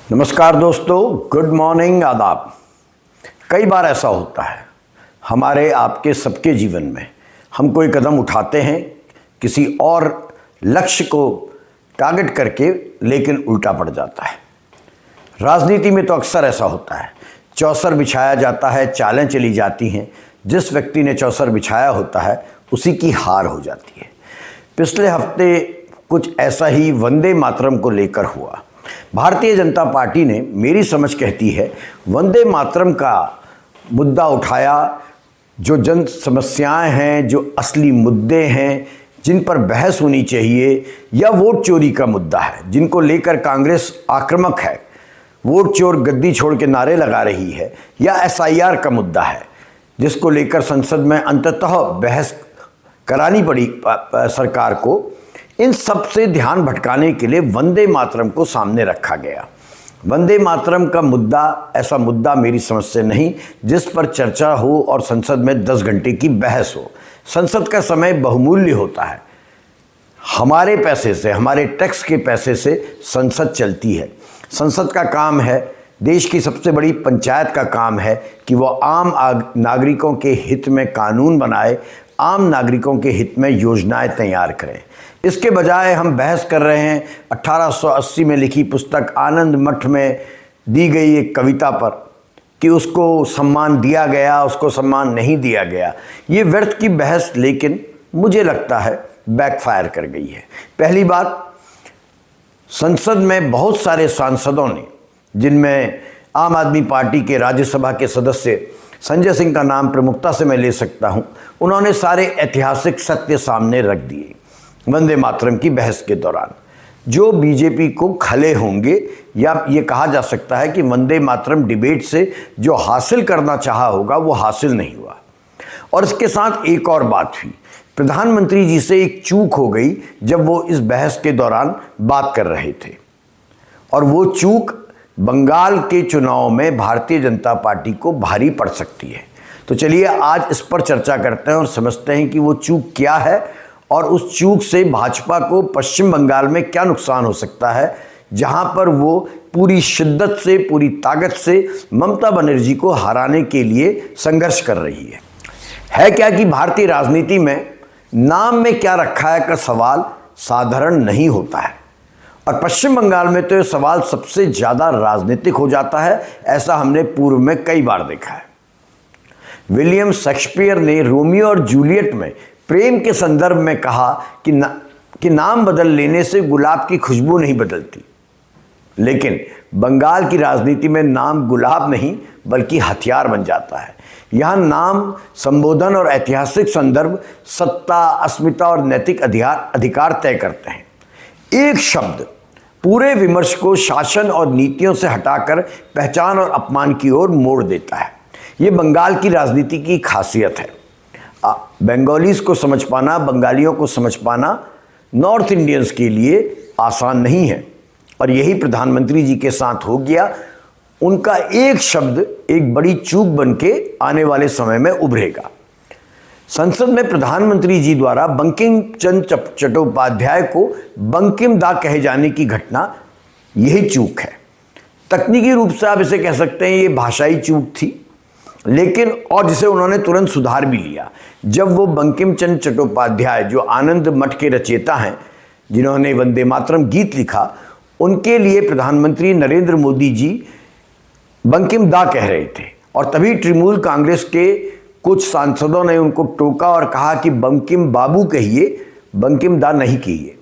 नमस्कार दोस्तों, good morning, आदाब। कई बार ऐसा होता है हमारे आपके सबके जीवन में, हम कोई कदम उठाते हैं किसी और लक्ष्य को टारगेट करके, लेकिन उल्टा पड़ जाता है। राजनीति में तो अक्सर ऐसा होता है, चौसर बिछाया जाता है, चालें चली जाती हैं, जिस व्यक्ति ने चौसर बिछाया होता है उसी की हार हो जाती है। पिछले हफ्ते कुछ ऐसा ही वंदे मातरम को लेकर हुआ। भारतीय जनता पार्टी ने, मेरी समझ कहती है, वंदे मातरम का मुद्दा उठाया। जो जन समस्याएं हैं, जो असली मुद्दे हैं जिन पर बहस होनी चाहिए, या वोट चोरी का मुद्दा है जिनको लेकर कांग्रेस आक्रामक है, वोट चोर गद्दी छोड़ के नारे लगा रही है, या एसआईआर का मुद्दा है जिसको लेकर संसद में अंततः बहस करानी पड़ी सरकार को, इन सब से ध्यान भटकाने के लिए वंदे मातरम को सामने रखा गया। वंदे मातरम का मुद्दा ऐसा मुद्दा मेरी समझ से नहीं जिस पर चर्चा हो और संसद में 10 घंटे की बहस हो। संसद का समय बहुमूल्य होता है। हमारे पैसे से, हमारे टैक्स के पैसे से संसद चलती है। संसद का काम है, देश की सबसे बड़ी पंचायत का काम है कि वो आम नागरिकों के हित में कानून बनाए, आम नागरिकों के हित में योजनाएं तैयार करें। इसके बजाय हम बहस कर रहे हैं 1880 में लिखी पुस्तक आनंद मठ में दी गई एक कविता पर कि उसको सम्मान दिया गया, उसको सम्मान नहीं दिया गया। ये व्यर्थ की बहस, लेकिन मुझे लगता है बैकफायर कर गई है। पहली बात, संसद में बहुत सारे सांसदों ने, जिनमें आम आदमी पार्टी के राज्यसभा के सदस्य संजय सिंह का नाम प्रमुखता से मैं ले सकता हूं, उन्होंने सारे ऐतिहासिक सत्य सामने रख दिए। वंदे मातरम की बहस के दौरान जो बीजेपी को खले होंगे, या ये कहा जा सकता है कि वंदे मातरम डिबेट से जो हासिल करना चाहा होगा वो हासिल नहीं हुआ। और इसके साथ एक और बात हुई, प्रधानमंत्री जी से एक चूक हो गई जब वो इस बहस के दौरान बात कर रहे थे, और वो चूक बंगाल के चुनाव में भारतीय जनता पार्टी को भारी पड़ सकती है। तो चलिए आज इस पर चर्चा करते हैं और समझते हैं कि वो चूक क्या है और उस चूक से भाजपा को पश्चिम बंगाल में क्या नुकसान हो सकता है, जहां पर वो पूरी शिद्दत से, पूरी ताकत से ममता बनर्जी को हराने के लिए संघर्ष कर रही है क्या कि भारतीय राजनीति में नाम में क्या रखा है का सवाल साधारण नहीं होता है, और पश्चिम बंगाल में तो ये सवाल सबसे ज़्यादा राजनीतिक हो जाता है। ऐसा हमने पूर्व में कई बार देखा है। विलियम शेक्सपियर ने रोमियो और जूलियट में प्रेम के संदर्भ में कहा कि नाम बदल लेने से गुलाब की खुशबू नहीं बदलती, लेकिन बंगाल की राजनीति में नाम गुलाब नहीं बल्कि हथियार बन जाता है। यहाँ नाम, संबोधन और ऐतिहासिक संदर्भ सत्ता, अस्मिता और नैतिक अधिकार तय करते हैं। एक शब्द पूरे विमर्श को शासन और नीतियों से हटाकर पहचान और अपमान की ओर मोड़ देता है। ये बंगाल की राजनीति की खासियत है। बंगालीज को समझ पाना, बंगालियों को समझ पाना नॉर्थ इंडियंस के लिए आसान नहीं है, और यही प्रधानमंत्री जी के साथ हो गया। उनका एक शब्द एक बड़ी चूक बन के आने वाले समय में उभरेगा। संसद में प्रधानमंत्री जी द्वारा बंकिम चंद्र चट्टोपाध्याय को बंकिम दा कहे जाने की घटना, यही चूक है। तकनीकी रूप से आप इसे कह सकते हैं ये भाषाई चूक थी, लेकिन और जिसे उन्होंने तुरंत सुधार भी लिया जब वो बंकिम चंद्र चट्टोपाध्याय, जो आनंद मठ के रचयिता हैं, जिन्होंने वंदे मातरम गीत लिखा, उनके लिए प्रधानमंत्री नरेंद्र मोदी जी बंकिम दा कह रहे थे, और तभी तृणमूल कांग्रेस के कुछ सांसदों ने उनको टोका और कहा कि बंकिम बाबू कहिए, बंकिम दा नहीं कहिए,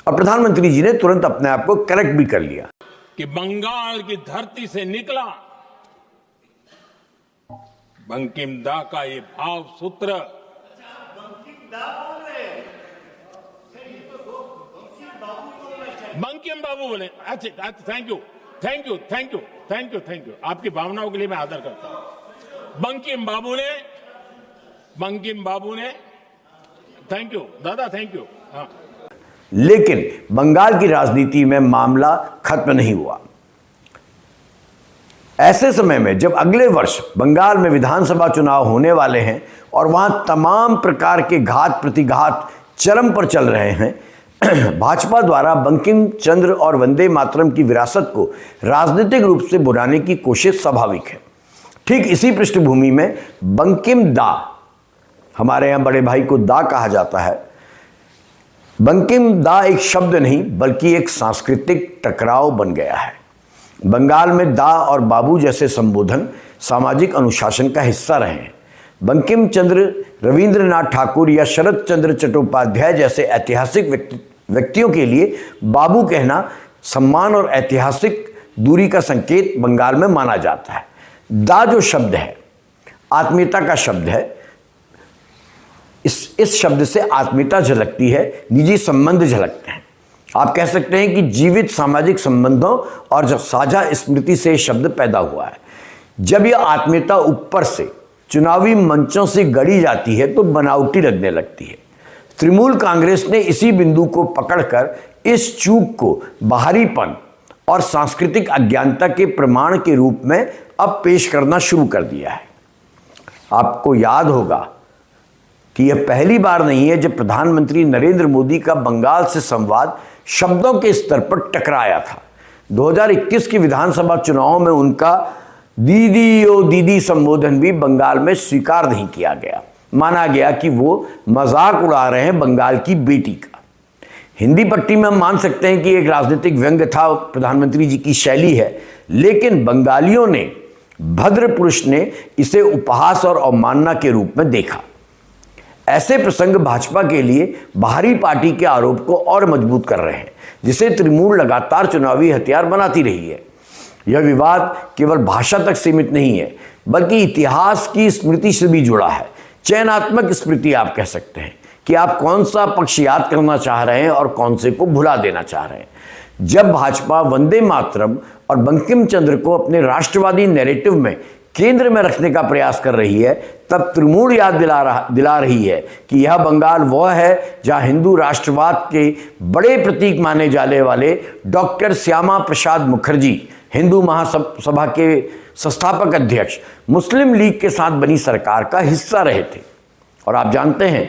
और प्रधानमंत्री जी ने तुरंत अपने आप को करेक्ट भी कर लिया कि बंगाल की धरती से निकला बंकिम दा का ये भाव सूत्र। बंकिम बाबू बोले, अच्छा, थैंक यू, आपकी भावनाओं के लिए मैं आदर करता हूं। बंकिम बाबू ने थैंक यू दादा, थैंक यू। हाँ। लेकिन बंगाल की राजनीति में मामला खत्म नहीं हुआ। ऐसे समय में जब अगले वर्ष बंगाल में विधानसभा चुनाव होने वाले हैं और वहां तमाम प्रकार के घात प्रतिघात चरम पर चल रहे हैं, भाजपा द्वारा बंकिम चंद्र और वंदे मातरम की विरासत को राजनीतिक रूप से बुलाने की कोशिश स्वाभाविक है। ठीक इसी पृष्ठभूमि में बंकिम दा, हमारे यहाँ बड़े भाई को दा कहा जाता है, बंकिम दा एक शब्द नहीं बल्कि एक सांस्कृतिक टकराव बन गया है। बंगाल में दा और बाबू जैसे संबोधन सामाजिक अनुशासन का हिस्सा रहे हैं। बंकिम चंद्र, रविंद्रनाथ ठाकुर या शरद चंद्र चट्टोपाध्याय जैसे ऐतिहासिक व्यक्तियों के लिए बाबू कहना सम्मान और ऐतिहासिक दूरी का संकेत बंगाल में माना जाता है। दा जो शब्द है आत्मीयता का शब्द है। इस शब्द से आत्मीयता झलकती है, निजी संबंध झलकते हैं। आप कह सकते हैं कि जीवित सामाजिक संबंधों और साझा स्मृति से शब्द पैदा हुआ है। जब यह आत्मीयता ऊपर से चुनावी मंचों से गढ़ी जाती है तो बनावटी लगने लगती है। तृणमूल कांग्रेस ने इसी बिंदु को पकड़कर इस चूक को बाहरीपन और सांस्कृतिक अज्ञानता के प्रमाण के रूप में अब पेश करना शुरू कर दिया है। आपको याद होगा कि यह पहली बार नहीं है जब प्रधानमंत्री नरेंद्र मोदी का बंगाल से संवाद शब्दों के स्तर पर टकराया था। 2021 के विधानसभा चुनावों में उनका दीदी ओ दीदी संबोधन भी बंगाल में स्वीकार नहीं किया गया। माना गया कि वो मजाक उड़ा रहे हैं बंगाल की बेटी का। हिंदी पट्टी में हम मान सकते हैं कि एक राजनीतिक व्यंग्य था, प्रधानमंत्री जी की शैली है, लेकिन बंगालियों ने, भद्र पुरुष ने इसे उपहास और अवमानना के रूप में देखा। ऐसे प्रसंग भाजपा के लिए बाहरी पार्टी के आरोप को और मजबूत कर रहे हैं, जिसे तृणमूल लगातार चुनावी हथियार बनाती रही है। यह विवाद केवल भाषा तक सीमित नहीं है बल्कि इतिहास की स्मृति से भी जुड़ा है। चयनात्मक स्मृति आप कह सकते हैं कि आप कौन सा पक्ष याद करना चाह रहे हैं और कौन से को भुला देना चाह रहे हैं। जब भाजपा वंदे मातरम और बंकिम चंद्र को अपने राष्ट्रवादी नैरेटिव में केंद्र में रखने का प्रयास कर रही है, तब तृणमूल याद दिला रही है कि यह बंगाल वह है जहां हिंदू राष्ट्रवाद के बड़े प्रतीक माने जाने वाले डॉक्टर श्यामा प्रसाद मुखर्जी, हिंदू महासभा के संस्थापक अध्यक्ष, मुस्लिम लीग के साथ बनी सरकार का हिस्सा रहे थे। और आप जानते हैं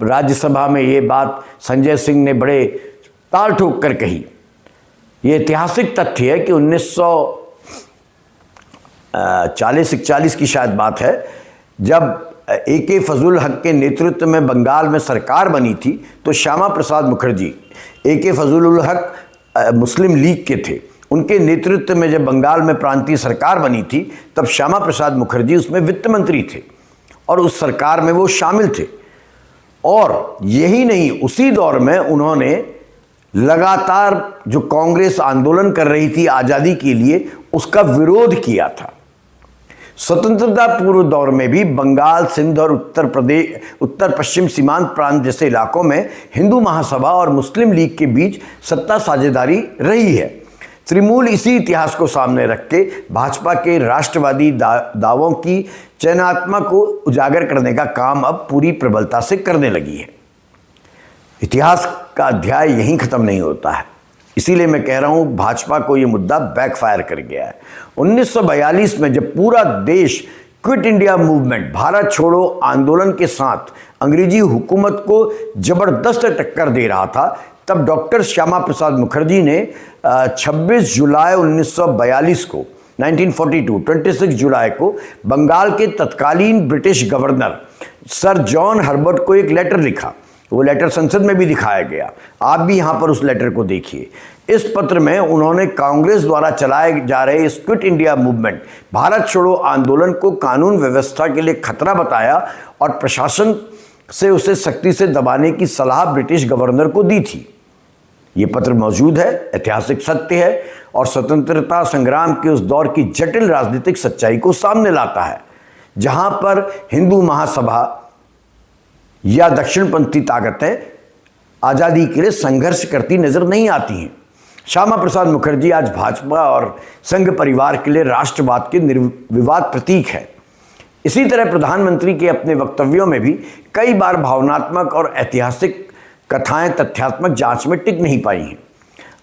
राज्यसभा में ये बात संजय सिंह ने बड़े ताल ठोक कर कही। ये ऐतिहासिक तथ्य है कि 1940-41 की शायद बात है, जब AK फजलुल हक के नेतृत्व में बंगाल में सरकार बनी थी तो श्यामा प्रसाद मुखर्जी, AK फजलुल हक मुस्लिम लीग के थे, उनके नेतृत्व में जब बंगाल में प्रांतीय सरकार बनी थी तब श्यामा प्रसाद मुखर्जी उसमें वित्त मंत्री थे और उस सरकार में वो शामिल थे। और यही नहीं, उसी दौर में उन्होंने लगातार जो कांग्रेस आंदोलन कर रही थी आज़ादी के लिए, उसका विरोध किया था। स्वतंत्रता पूर्व दौर में भी बंगाल, सिंध और उत्तर पश्चिम सीमांत प्रांत जैसे इलाकों में हिंदू महासभा और मुस्लिम लीग के बीच सत्ता साझेदारी रही है। तृणमूल इसी इतिहास को सामने रख के भाजपा के राष्ट्रवादी दावों की चयनात्मक को उजागर करने का काम अब पूरी प्रबलता से करने लगी है। इतिहास का अध्याय यहीं खत्म नहीं होता है, इसीलिए मैं कह रहा हूं भाजपा को यह मुद्दा बैकफायर कर गया है। 1942 में जब पूरा देश क्विट इंडिया मूवमेंट, भारत छोड़ो आंदोलन के साथ अंग्रेजी हुकूमत को जबरदस्त टक्कर दे रहा था, तब डॉक्टर श्यामा प्रसाद मुखर्जी ने 26 जुलाई 1942 को 26 जुलाई को बंगाल के तत्कालीन British governor sir John Herbert को एक लेटर लिखा। वो लेटर संसद में भी दिखाया गया, आप भी यहाँ पर उस लेटर को देखिए। इस पत्र में उन्होंने कांग्रेस द्वारा चलाए जा रहे इस क्विट इंडिया मूवमेंट, भारत छोड़ो आंदोलन को कानून व्यवस्था के लिए खतरा बताया और प्रशासन से उसे सख्ती से दबाने की सलाह ब्रिटिश गवर्नर को दी थी। ये पत्र मौजूद है, ऐतिहासिक सत्य है और स्वतंत्रता संग्राम के उस दौर की जटिल राजनीतिक सच्चाई को सामने लाता है, जहां पर हिंदू महासभा या दक्षिणपंथी ताकतें आज़ादी के लिए संघर्ष करती नजर नहीं आती हैं। श्यामा प्रसाद मुखर्जी आज भाजपा और संघ परिवार के लिए राष्ट्रवाद के निर्विवाद प्रतीक है। इसी तरह प्रधानमंत्री के अपने वक्तव्यों में भी कई बार भावनात्मक और ऐतिहासिक कथाएं तथ्यात्मक जांच में टिक नहीं पाई हैं।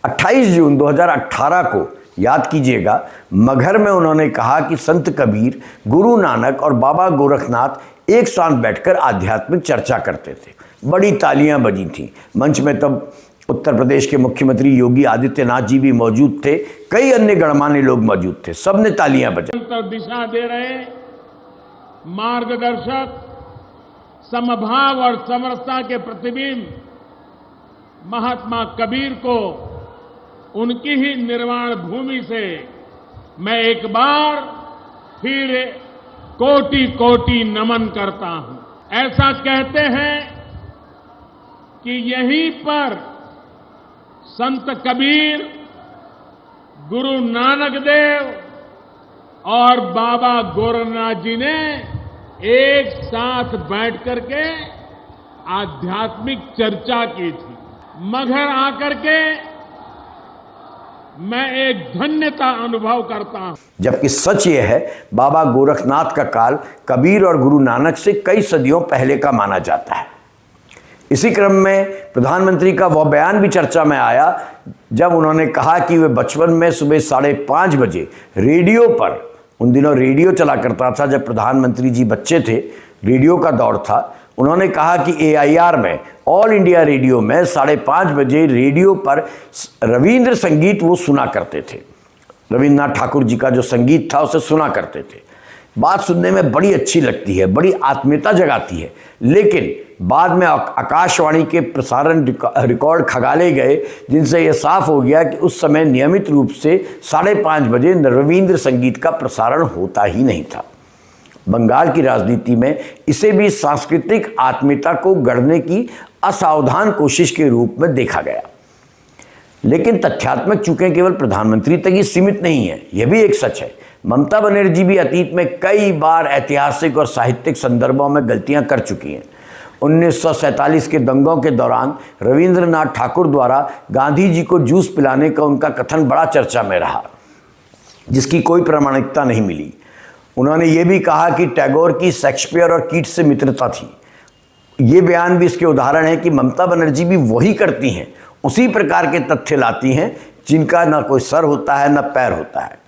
28 जून 2018 को याद कीजिएगा, मगहर में उन्होंने कहा कि संत कबीर, गुरु नानक और बाबा गोरखनाथ एक साथ बैठकर आध्यात्मिक चर्चा करते थे। बड़ी तालियां बजी थीं। मंच में तब उत्तर प्रदेश के मुख्यमंत्री योगी आदित्यनाथ जी भी मौजूद थे, कई अन्य गणमान्य लोग मौजूद थे, सबने तालियां बजाई। दिशा दे रहे मार्गदर्शक, समभाव और समरसता के प्रतिबिंब महात्मा कबीर को उनकी ही निर्वाण भूमि से मैं एक बार फिर कोटि कोटि नमन करता हूं। ऐसा कहते हैं कि यहीं पर संत कबीर, गुरु नानक देव और बाबा गोरखनाथ जी ने एक साथ बैठ करके आध्यात्मिक चर्चा की थी। मगहर आकर के मैं एक धन्यता अनुभव करता हूं। जबकि सच ये है, बाबा गोरखनाथ का काल कबीर और गुरु नानक से कई सदियों पहले का माना जाता है। इसी क्रम में प्रधानमंत्री का वह बयान भी चर्चा में आया जब उन्होंने कहा कि वे बचपन में सुबह 5:30 बजे रेडियो पर, उन दिनों रेडियो चला करता था जब प्रधानमंत्री जी बच्चे थे, रेडियो का दौर था, उन्होंने कहा कि AIR में, ऑल इंडिया रेडियो में 5:30 बजे रेडियो पर रविंद्र संगीत वो सुना करते थे। रविंद्रनाथ ठाकुर जी का जो संगीत था उसे सुना करते थे। बात सुनने में बड़ी अच्छी लगती है, बड़ी आत्मीयता जगाती है, लेकिन बाद में आकाशवाणी के प्रसारण रिकॉर्ड खंगाले गए जिनसे यह साफ हो गया कि उस समय नियमित रूप से 5:30 बजे रविंद्र संगीत का प्रसारण होता ही नहीं था। बंगाल की राजनीति में इसे भी सांस्कृतिक आत्मीयता को गढ़ने की असावधान कोशिश के रूप में देखा गया। लेकिन तथ्यात्मक चूकें केवल प्रधानमंत्री तक ही सीमित नहीं है, यह भी एक सच है। ममता बनर्जी भी अतीत में कई बार ऐतिहासिक और साहित्यिक संदर्भों में गलतियां कर चुकी हैं। 1947 के दंगों के दौरान रविंद्रनाथ ठाकुर द्वारा गांधी जी को जूस पिलाने का उनका कथन बड़ा चर्चा में रहा, जिसकी कोई प्रामाणिकता नहीं मिली। उन्होंने ये भी कहा कि टैगोर की शेक्सपियर और कीट्स से मित्रता थी। ये बयान भी इसके उदाहरण है कि ममता बनर्जी भी वही करती हैं, उसी प्रकार के तथ्य लाती हैं जिनका ना कोई सर होता है ना पैर होता है।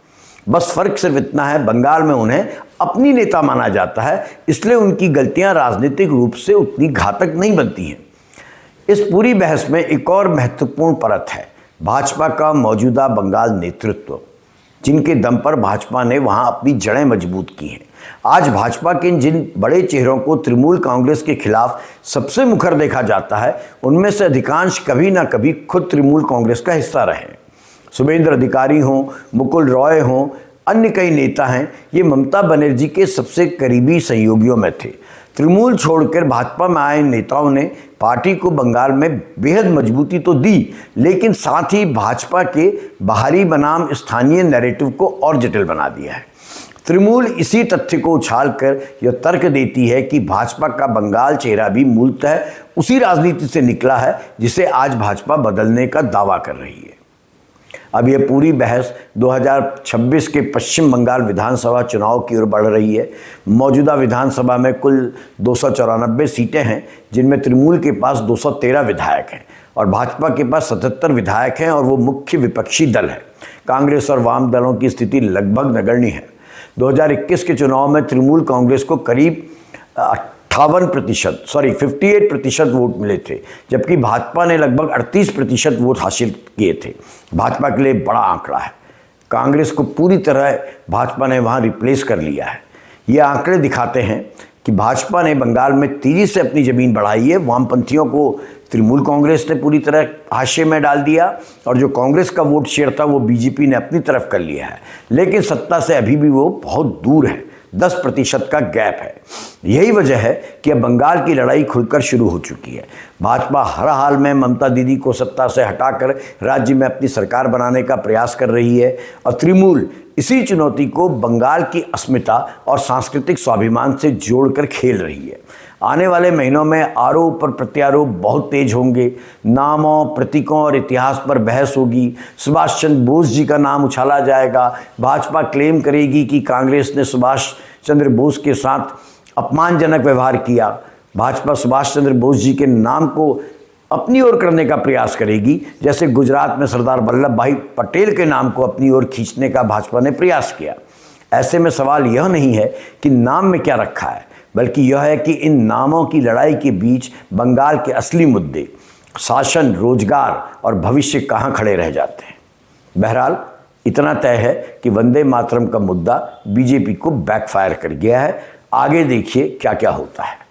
बस फर्क सिर्फ इतना है, बंगाल में उन्हें अपनी नेता माना जाता है, इसलिए उनकी गलतियां राजनीतिक रूप से उतनी घातक नहीं बनती हैं। इस पूरी बहस में एक और महत्वपूर्ण परत है, भाजपा का मौजूदा बंगाल नेतृत्व, जिनके दम पर भाजपा ने वहां अपनी जड़ें मजबूत की हैं। आज भाजपा के जिन बड़े चेहरों को तृणमूल कांग्रेस के खिलाफ सबसे मुखर देखा जाता है, उनमें से अधिकांश कभी ना कभी खुद तृणमूल कांग्रेस का हिस्सा रहे। शुभेंद्र अधिकारी हों, मुकुल रॉय हों, अन्य कई नेता हैं, ये ममता बनर्जी के सबसे करीबी सहयोगियों में थे। तृणमूल छोड़कर भाजपा में आए नेताओं ने पार्टी को बंगाल में बेहद मजबूती तो दी, लेकिन साथ ही भाजपा के बाहरी बनाम स्थानीय नैरेटिव को और जटिल बना दिया है। तृणमूल इसी तथ्य को उछालकर यह तर्क देती है कि भाजपा का बंगाल चेहरा भी मूलतः उसी राजनीति से निकला है जिसे आज भाजपा बदलने का दावा कर रही है। अब यह पूरी बहस 2026 के पश्चिम बंगाल विधानसभा चुनाव की ओर बढ़ रही है। मौजूदा विधानसभा में कुल 294 सीटें हैं, जिनमें तृणमूल के पास 213 विधायक हैं और भाजपा के पास 77 विधायक हैं और वो मुख्य विपक्षी दल है। कांग्रेस और वाम दलों की स्थिति लगभग नगण्य है। 2021 के चुनाव में तृणमूल कांग्रेस को करीब 58% वोट मिले थे, जबकि भाजपा ने लगभग 38% वोट हासिल किए थे। भाजपा के लिए बड़ा आंकड़ा है। कांग्रेस को पूरी तरह भाजपा ने वहां रिप्लेस कर लिया है। ये आंकड़े दिखाते हैं कि भाजपा ने बंगाल में तेजी से अपनी जमीन बढ़ाई है। वामपंथियों को तृणमूल कांग्रेस ने पूरी तरह हाशिए में डाल दिया और जो कांग्रेस का वोट शेयर था वो बीजेपी ने अपनी तरफ कर लिया है, लेकिन सत्ता से अभी भी वो बहुत दूर है। 10% का गैप है। यही वजह है कि अब बंगाल की लड़ाई खुलकर शुरू हो चुकी है। भाजपा हर हाल में ममता दीदी को सत्ता से हटाकर राज्य में अपनी सरकार बनाने का प्रयास कर रही है और तृणमूल इसी चुनौती को बंगाल की अस्मिता और सांस्कृतिक स्वाभिमान से जोड़कर खेल रही है। आने वाले महीनों में आरोप और प्रत्यारोप बहुत तेज होंगे। नामों, प्रतीकों और इतिहास पर बहस होगी। सुभाष चंद्र बोस जी का नाम उछाला जाएगा। भाजपा क्लेम करेगी कि कांग्रेस ने सुभाष चंद्र बोस के साथ अपमानजनक व्यवहार किया। भाजपा सुभाष चंद्र बोस जी के नाम को अपनी ओर करने का प्रयास करेगी, जैसे गुजरात में सरदार वल्लभ भाई पटेल के नाम को अपनी ओर खींचने का भाजपा ने प्रयास किया। ऐसे में सवाल यह नहीं है कि नाम में क्या रखा है, बल्कि यह है कि इन नामों की लड़ाई के बीच बंगाल के असली मुद्दे शासन, रोजगार और भविष्य कहाँ खड़े रह जाते हैं। बहरहाल इतना तय है कि वंदे मातरम का मुद्दा बीजेपी को बैकफायर कर गया है। आगे देखिए क्या क्या होता है।